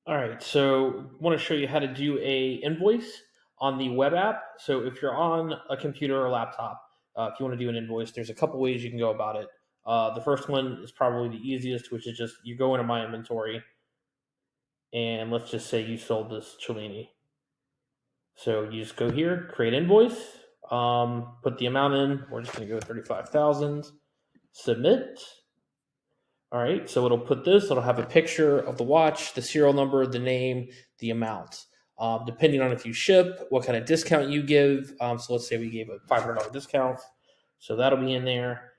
All right, so I want to show you how to do a invoice on the web app. So if you're on a computer or laptop, if you want to do an invoice, there's a couple ways you can go about it. The first one is probably the easiest, which is just you go into my inventory and let's just say you sold this Cellini. So you just go here, create invoice, put the amount in. We're just going to go 35,000. Submit. All right, so it'll put this, it'll have a picture of the watch, the serial number, the name, the amount. Depending on if you ship, what kind of discount you give. So let's say we gave a $500 discount. So that'll be in there.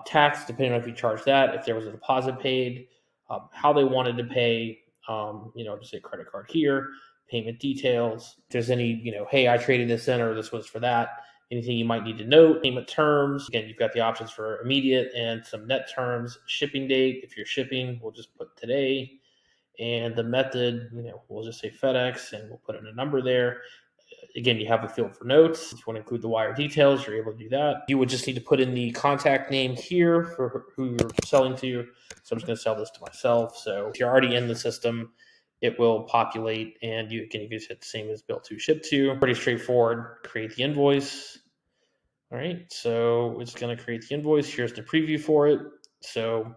Tax, depending on if you charge that, if there was a deposit paid, how they wanted to pay, just say credit card here, payment details. If there's any, hey, I traded this in or this was for that, anything you might need to note, payment terms. Again, you've got the options for immediate and some net terms, shipping date. If you're shipping, we'll just put today. And the method, we'll just say FedEx and we'll put in a number there. Again, you have a field for notes. If you want to include the wire details, you're able to do that. You would just need to put in the contact name here for who you're selling to. So I'm just going to sell this to myself. So if you're already in the system, it will populate and you can just hit the same as bill to ship to. Pretty straightforward. Create the invoice. All right, so it's going to create the invoice. Here's the preview for it. So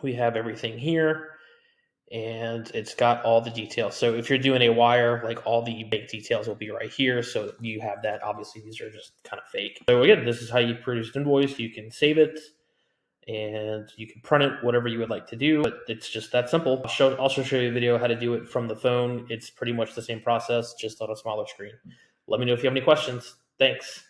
we have everything here and it's got all the details. So if you're doing a wire, like all the bank details will be right here. So you have that. Obviously, these are just kind of fake. So again, this is how you produce an invoice. You can save it and you can print it, whatever you would like to do. But it's just that simple. I'll also show you a video how to do it from the phone. It's pretty much the same process, just on a smaller screen. Let me know if you have any questions. Thanks.